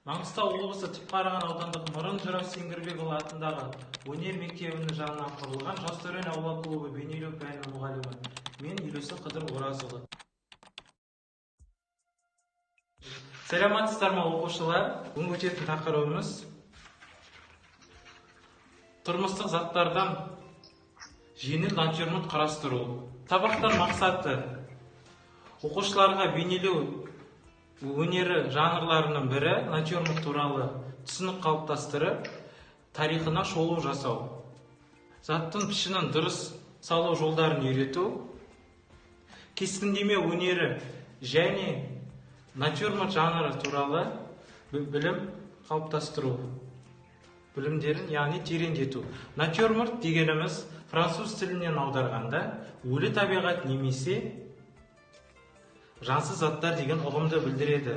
Маңғыстау облысы Түпқараған аудандық Мұрын Жырау Сеңгірбекұлы атындағы өнер мектебінің жанынан құрылған Жастөрен аула клубы бейнелеу пәнінің мұғалімі. Мен Елеусі Қыдыр Оразұлы. Саламатсыздар ма оқушылар? Бүгін өтетін тақырыбымыз тұрмыстық заттардан жеңіл натюрморт қарастыру. Сабақтың мақсаты оқушыларға бейнелеу өнері жанрларының бірі натюрморт туралы түсінік қалыптастырып, тарихына шолу жасау. Заттың пішінін дұрыс салу жолдарын үйрету, кескіндеме өнері және натюрморт жанры туралы білім қалыптастыру. Білімдерін, яғни тереңдету. Натюрморт дегеніміз француз тілінен аударғанда өлі табиғат немесе жансыз заттар деген ұғымды білдіреді.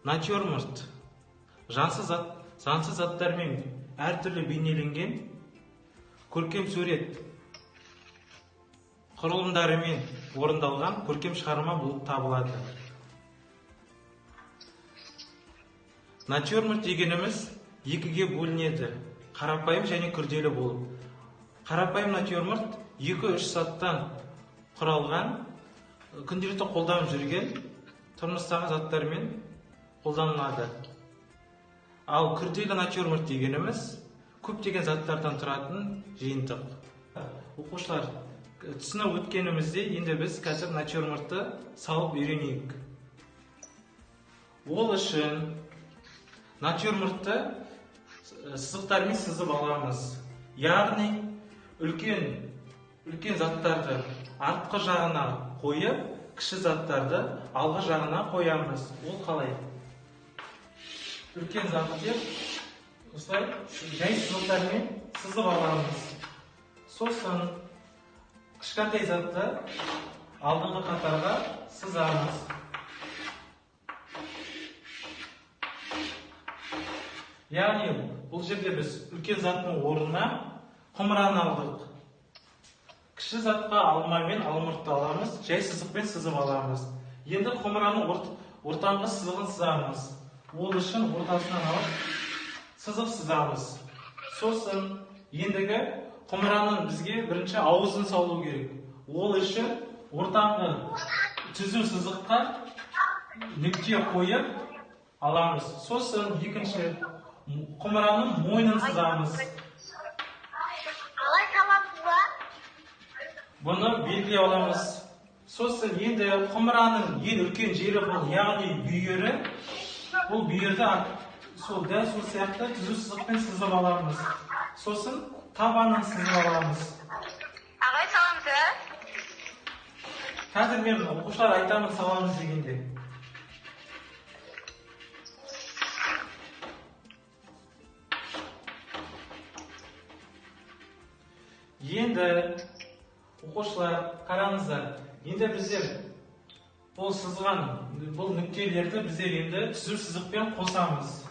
Натюрморт жансыз заттармен әртүрлі бейнеленген көркем сурет құрылымдарымен орындалған көркем шығарма болып табылады. Натюрморт дегеніміз екіге бөлінеді, қарапайым және күрделі болып. Қарапайым натюрморт 2-3 заттан құралған, күнделікті қолданып жүрген тұрмыстағы заттармен қолданылады. Ал күрделі натюрморт дегеніміз көптеген заттардан тұратын жиынтық. Оқушылар, түсініп өткенімізде енді біз қазір натюрмортты салып үйренейік. Ол үшін натюрмортты сызықтармен сызып аламыз. Яғни үлкен заттарды артқы жағына қойып, кіші заттарды алғы жағына қоямыз. Ол қалай? Үлкен затты осылай жай сызықтармен сызып аламыз. Сосын кішкентай затты алдыңғы қатарға сызамыз. Яғни бұл жерде біз үлкен заттың орнына құмыраны алдық. Кіші затқа алма мен алмұртты аламыз, жай сызықпен сызып аламыз. Енді құмыраның ортаңғы сызығын сызамыз. Ол үшін ортасынан алып сызық сызамыз. Сосын ендігі құмыраның бізге бірінші ауызын салу керек. Ол үшін ортаңғы түзу сызыққа нүкте қойып аламыз. Сосын екінші құмыраның мойнын сызамыз. Бұны белгілей аламыз. Сосын енді құмыраның ең үлкен жері бұл, яғни бүйірі. Бұл бүйірді дәл сол сияқты түзу сызықпен сызып аламыз. Сосын табанын сызып аламыз. Ағай, саламыз. Қазір мен оқушылар айтамын саламыз дегенде. Енді оқушылар, қараңыздар. Енді біздер бұл сызған, бұл нүктелерді біздер енді түзу сызықпен қосамыз.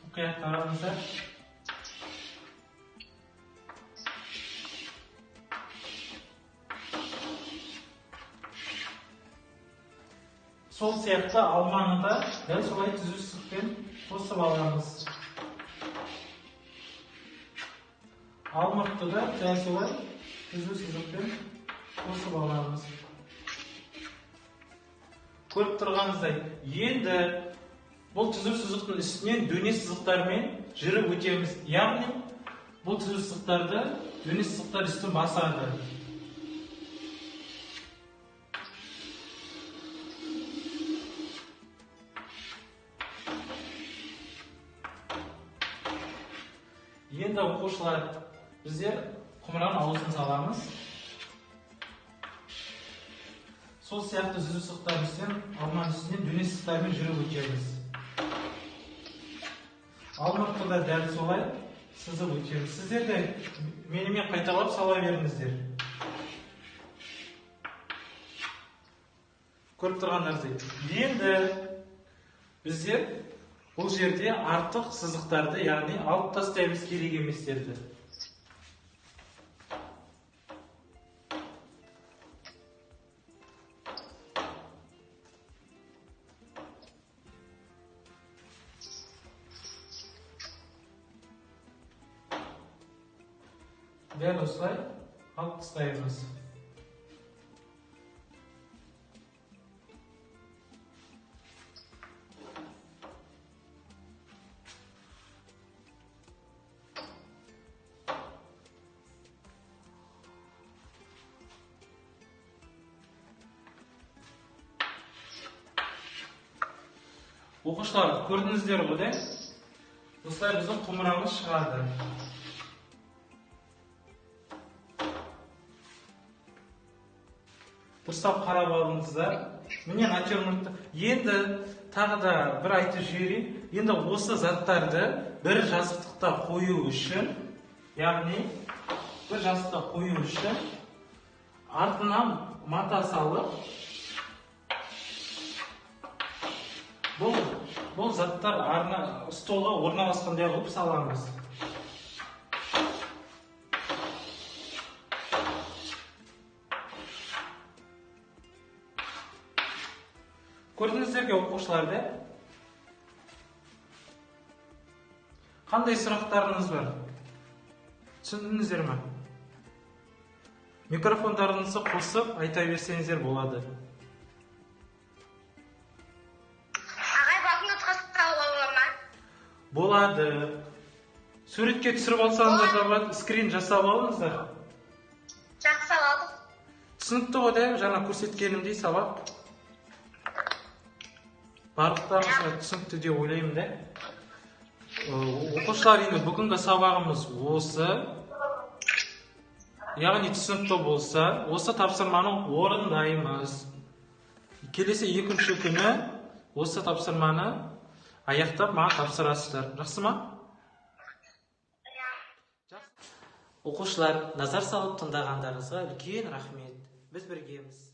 Мұқият қараңыздар. Сол сияқты алманы да дәл солай түзу сызықпен қосып аламыз. Алмұртты да дәл солай түзу сызықпен қосып аламыз. Көріп тұрғаныңыздай, енді бұл түзу сызықтың үстінен дөне сызықтармен жүріп өтеміз. Яғни бұл түзу сызықтарды дөне сызықтар үстін басады. Енді оқушылар, біздер құмыраның аузын саламыз. Сол сияқты түзу сызықтар үстінен, алманың үстінен дөне сызықтармен жүріп өтеміз. Алмұртты да дәл солай сызып өтеміз. Сіздер де менімен қайталап сала беріңіздер. Көріп тұрғандарыңыздай. Енді біздер бұл жерде артық сызықтарды, яғни алып тастаймыз керек еместерді. дәл осылай алып тастаймыз. Оқушылар, көрдіңіздер ғой, да? Осылай біздің құмырамыз шығады. Дұрыстап қарап алыңыздар. Міне натюрмортты. Енді тағы да бір айтып жіберейін. Енді осы заттарды бір жазықтықта қою үшін, яғни бір жазықтықта қою үшін артынан мата салып, бұл заттар столға орналасқандай қылып саламыз. Көрдіңіздерге оқушылар, да? Қандай сұрақтарыңыз бар? Түсіндіңіздер ме? Микрофондарыңызды қосып айта берсеңіздер болады. Ағай, басын отқасып алып ма? Болады. Суретке түсіріп алсаңыздар да болады, скрин жасап алыңыздар. Жақсы алдық. Түсінікті ғой, да? Жаңа көрсеткенімдей сабақ. Барлықтарыңызға түсінікті деп ойлаймын, да? Оқушылар, енді бүгінгі сабағымыз осы. Яғни түсінікті болса, осы тапсырманы орындаймыз. Келесі екінші күні осы тапсырманы аяқтап маған тапсырасыздар. Жақсы ма? Оқушылар, назар салып тыңдағандарыңызға үлкен рахмет. Біз біргеміз.